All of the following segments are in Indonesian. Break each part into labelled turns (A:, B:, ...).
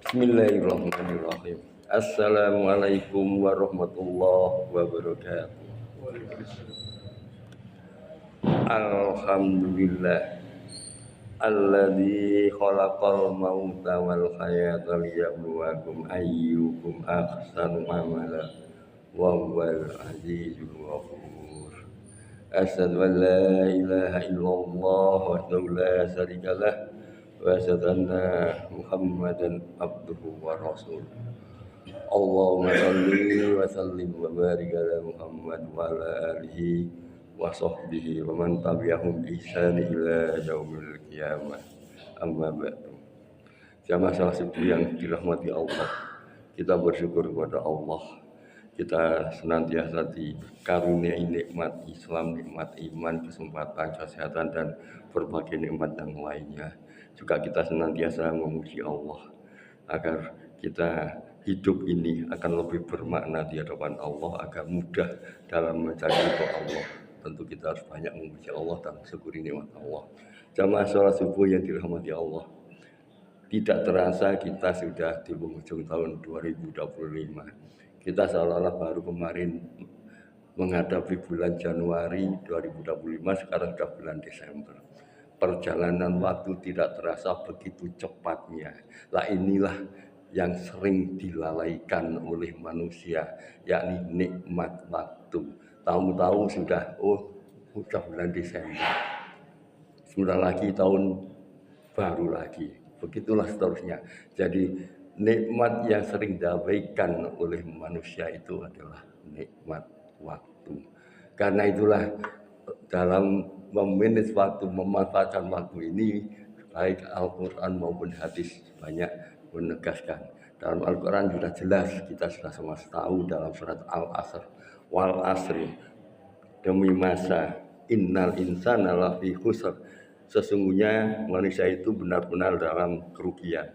A: Bismillahirrahmanirrahim. Assalamualaikum warahmatullahi wabarakatuh. Alhamdulillah alladzi khalaqal mauta wal hayata liyabluwakum ayyukum ahsanu amala wa huwal azizul ghafur. Asyhadu an la ilaha illallah wahdahu la syarika lah wa asyhadu anna Muhammadan abduhu wa rasuluh. Allahumma shalli wa sallim wa barik ala Muhammad wa ala alihi wa sahbihi wa man tabi'ahum bi ihsan ila yaumil qiyamah. Amma ba'du. Jamaah salah satu yang dirahmati Allah, kita bersyukur kepada Allah. Kita senantiasa dikaruniai nikmat Islam, nikmat iman, kesempatan, kesehatan, dan berbagai nikmat yang lainnya. Juga kita senantiasa memuji Allah agar kita hidup ini akan lebih bermakna di hadapan Allah, agar mudah dalam mencari ridho Allah. Tentu kita harus banyak memuji Allah dan syukuri nikmat Allah. Jamaah sholat subuh yang dirahmati Allah, tidak terasa kita sudah di penghujung tahun 2025. Kita seolah-olah baru kemarin menghadapi bulan Januari 2025, sekarang sudah bulan Desember. Perjalanan waktu tidak terasa begitu cepatnya. Lah inilah yang sering dilalaikan oleh manusia, yakni nikmat waktu. Tahu-tahu sudah bulan Desember. Sudah lagi tahun baru lagi. Begitulah seterusnya. Jadi nikmat yang sering diabaikan oleh manusia itu adalah nikmat waktu. Karena itulah dalam memanage waktu, memanfaatkan waktu ini, baik Al-Quran maupun hadis banyak menegaskan. Dalam Al-Quran sudah jelas, kita sudah semua tahu dalam surat Al-Asr, wal asri, demi masa, innal insana lafi khusr, sesungguhnya manusia itu benar-benar dalam kerugian.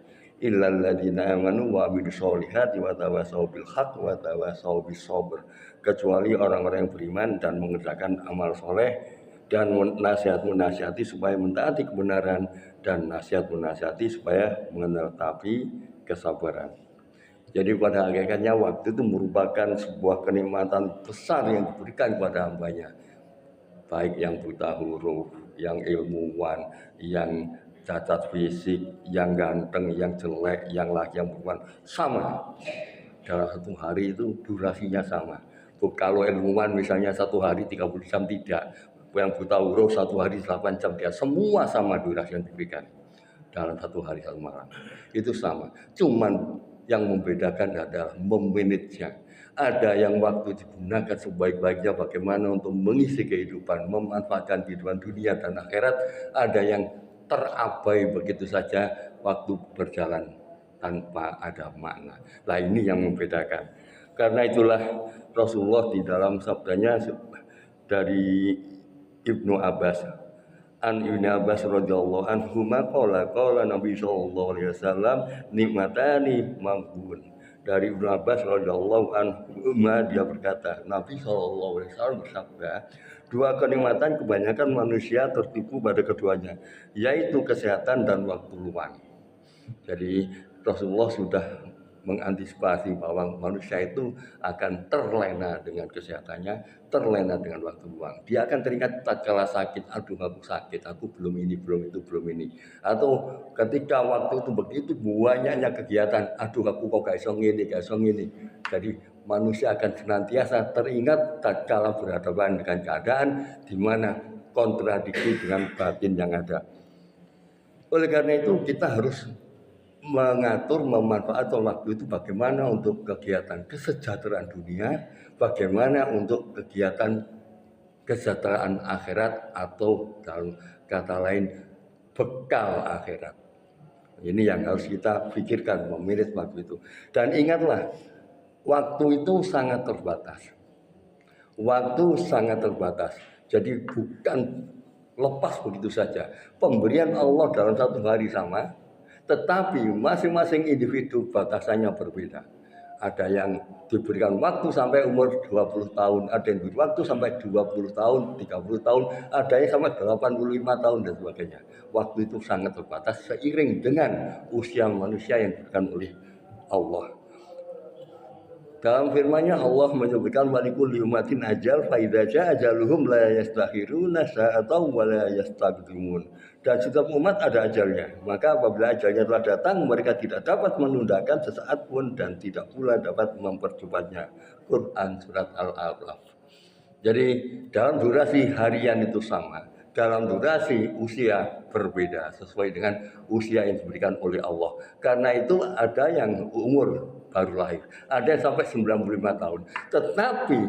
A: Illal ladzina amanu wa amilus solihati wa tawassaw bil haqq wa tawassaw bis sabr, kecuali orang-orang yang beriman dan mengerjakan amal soleh dan nasihat-menasihati supaya mentaati kebenaran dan nasihat-menasihati supaya menetapi kesabaran. Jadi pada hakikatnya waktu itu merupakan sebuah kenikmatan besar yang diberikan kepada hambanya, baik yang buta huruf, yang ilmuwan, yang cacat fisik, yang ganteng, yang jelek, yang laki, yang perempuan, sama. Dalam satu hari itu durasinya sama. Kalau ilmuwan misalnya satu hari 30 jam, tidak. Yang buta huruf satu hari 8 jam, dia semua sama durasi yang diberikan dalam satu hari satu malam. Itu sama. Cuman yang membedakan adalah memanagenya. Ada yang waktu digunakan sebaik-baiknya bagaimana untuk mengisi kehidupan, memanfaatkan kehidupan dunia dan akhirat. Ada yang terabai begitu saja, waktu berjalan tanpa ada makna. Nah ini yang membedakan. Karena itulah Rasulullah di dalam sabdanya dari Ibnu Abbas, an Ibnu Abbas radhiyallahu anhu qala Nabi sallallahu alaihi wasallam nikmatani maghbun. Dari Ibnu Abbas radhiyallahu anhu dia berkata, Nabi sallallahu alaihi wasallam bersabda, dua kenikmatan kebanyakan manusia tertipu pada keduanya, yaitu kesehatan dan waktu luang. Jadi Rasulullah sudah mengantisipasi bahwa manusia itu akan terlena dengan kesehatannya, terlena dengan waktu luang. Dia akan teringat tatkala sakit, aduh aku sakit, aku belum ini, belum itu, belum ini. Atau ketika waktu itu begitu banyaknya kegiatan, aduh aku kok gak iso ngene, gak iso ngene. Jadi manusia akan senantiasa teringat tatkala berhadapan dengan keadaan di mana kontradiksi dengan batin yang ada. Oleh karena itu kita harus mengatur, memanfaatkan waktu itu bagaimana untuk kegiatan kesejahteraan dunia, bagaimana untuk kegiatan kesejahteraan akhirat, atau dalam kata lain bekal akhirat. Ini yang harus kita pikirkan, memanage waktu itu. Dan ingatlah, waktu itu sangat terbatas. Waktu sangat terbatas. Jadi bukan lepas begitu saja. Pemberian Allah dalam satu hari sama, tetapi masing-masing individu batasannya berbeda. Ada yang diberikan waktu sampai umur 20 tahun, ada yang diberi waktu sampai 20 tahun, 30 tahun, ada yang sampai 85 tahun dan sebagainya. Waktu itu sangat terbatas seiring dengan usia manusia yang diberikan oleh Allah. Dalam firman-Nya Allah menyebutkan walikul liumatin ajal fa idza jaa ajaluhum la yastakhiruna sa'atan wa la yastaqdimun. Dan setiap umat ada ajalnya. Maka apabila ajalnya telah datang, mereka tidak dapat menundakan sesaat pun dan tidak pula dapat mempercepatnya. Quran surat Al-A'raf. Jadi dalam durasi harian itu sama. Dalam durasi usia berbeda sesuai dengan usia yang diberikan oleh Allah. Karena itu ada yang umur baru lahir, ada yang sampai 95 tahun. Tetapi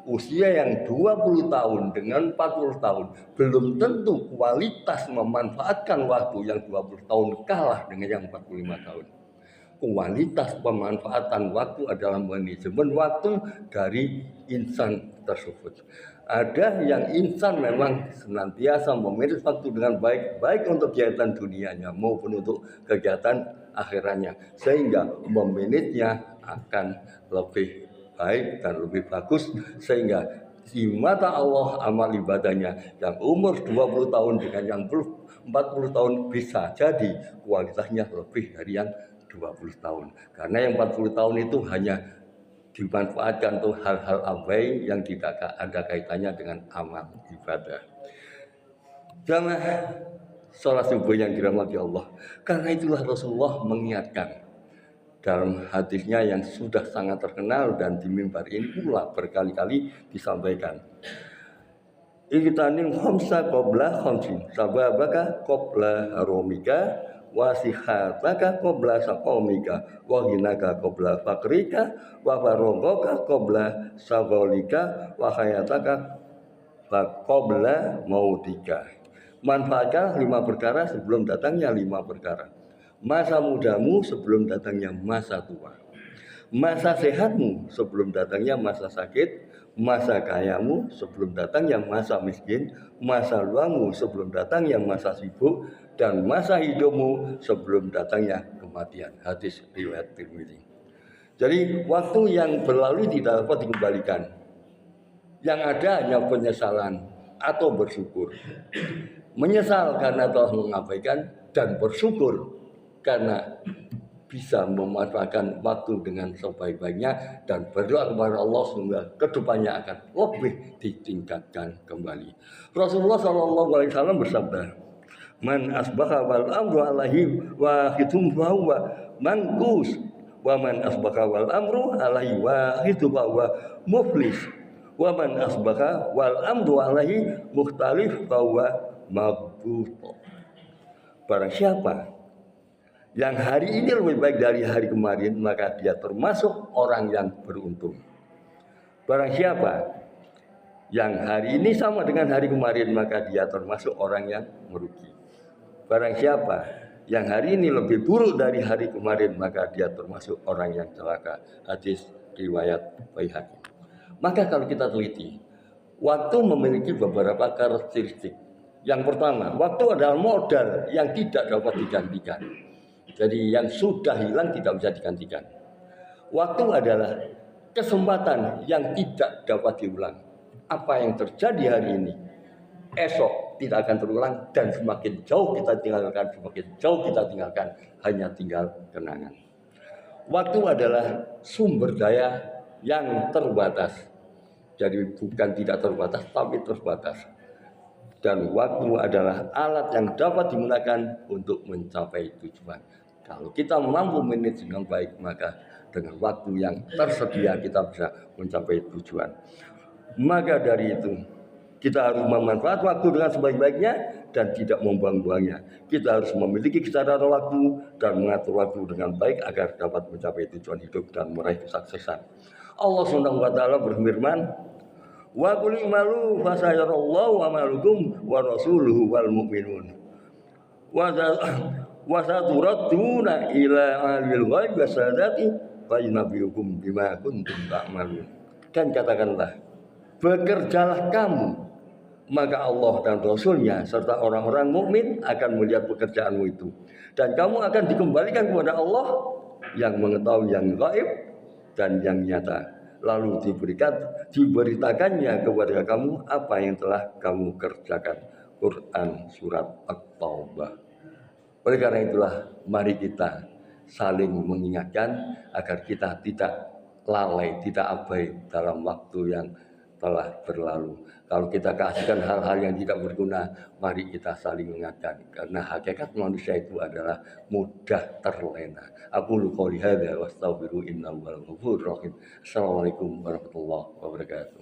A: usia yang 20 tahun dengan 40 tahun belum tentu kualitas memanfaatkan waktu yang 20 tahun kalah dengan yang 45 tahun. Kualitas pemanfaatan waktu adalah manajemen waktu dari insan tersebut. Ada yang insan memang senantiasa memanage waktu dengan baik, baik untuk kegiatan dunianya maupun untuk kegiatan akhirannya, sehingga memanagenya akan lebih baik dan lebih bagus, sehingga di mata Allah amal ibadahnya yang umur 20 tahun dengan yang 40 tahun bisa jadi kualitasnya lebih dari yang 20 tahun. Karena yang 40 tahun itu hanya dimanfaatkan untuk hal-hal abai yang tidak ada kaitannya dengan amal ibadah. Jamaah sholat subuh yang dirahmati Allah. Karena itulah Rasulullah mengingatkan dalam hadisnya yang sudah sangat terkenal dan di mimbar ini pula berkali-kali disampaikan. Iktanim khamsa qabla khamsin, sababaka qabla haromika, wasihataka qabla saqomika, wahinaka qabla fakrika, wa farogaka qabla sagolika, wa hayataka qabla mautika. Manfaatkan 5 perkara sebelum datangnya 5 perkara. Masa mudamu sebelum datangnya masa tua. Masa sehatmu sebelum datangnya masa sakit. Masa kayamu sebelum datangnya masa miskin. Masa luangmu sebelum datangnya masa sibuk. Dan masa hidupmu sebelum datangnya kematian. Hadis riwayat Tirmidzi. Jadi waktu yang berlalu tidak dapat dikembalikan. Yang ada hanya penyesalan atau bersyukur. Menyesal karena telah mengabaikan dan bersyukur karena bisa memanfaatkan waktu dengan sebaik-baiknya dan berdoa kepada Allah sehingga kedepannya akan lebih ditingkatkan kembali. Rasulullah SAW bersabda, "Man asbaha wal amru alaihi wahidun fahuwa manqus, wa man asbaha wal amru alaihi wahidun fahuwa muflis, wa man asbaha wal amru alaihi mukhtalif fahuwa mabut." Barang siapa yang hari ini lebih baik dari hari kemarin, maka dia termasuk orang yang beruntung. Barang siapa yang hari ini sama dengan hari kemarin, maka dia termasuk orang yang merugi. Barang siapa yang hari ini lebih buruk dari hari kemarin, maka dia termasuk orang yang celaka. Hadis riwayat Baihaqi. Maka kalau kita teliti, waktu memiliki beberapa karakteristik. Yang pertama, waktu adalah modal yang tidak dapat digantikan. Jadi yang sudah hilang tidak bisa digantikan. Waktu adalah kesempatan yang tidak dapat diulang. Apa yang terjadi hari ini, esok tidak akan terulang, dan semakin jauh kita tinggalkan, hanya tinggal kenangan. Waktu adalah sumber daya yang terbatas. Jadi bukan tidak terbatas, tapi terbatas. Dan waktu adalah alat yang dapat digunakan untuk mencapai tujuan. Kalau kita mampu manage dengan baik, maka dengan waktu yang tersedia kita bisa mencapai tujuan. Maka dari itu, kita harus memanfaatkan waktu dengan sebaik-baiknya dan tidak membuang-buangnya. Kita harus memiliki kesadaran waktu dan mengatur waktu dengan baik agar dapat mencapai tujuan hidup dan meraih kesuksesan. Allah SWT berfirman, "Wa qul i'malu fasayarallahu amalukum wa rasuluhu wal mu'minun. Wa saturadduna ila alimil ghaib wasyahadati fa yunabbiukum bima kuntum ta'malun." Dan katakanlah, bekerjalah kamu, maka Allah dan Rasulnya serta orang-orang mukmin akan melihat pekerjaanmu itu, dan kamu akan dikembalikan kepada Allah yang mengetahui yang gaib dan yang nyata. Lalu diberitakannya kepada kamu apa yang telah kamu kerjakan. Quran surat At-Taubah. Oleh karena itulah mari kita saling mengingatkan agar kita tidak lalai, tidak abai dalam waktu yang telah berlalu. Kalau kita kasihkan hal-hal yang tidak berguna, mari kita saling mengingatkan. Karena hakikat manusia itu adalah mudah terlena. Aku qouli hadza wa astaghfiru innahu wal ghafurur rahim. Assalamualaikum warahmatullahi wabarakatuh.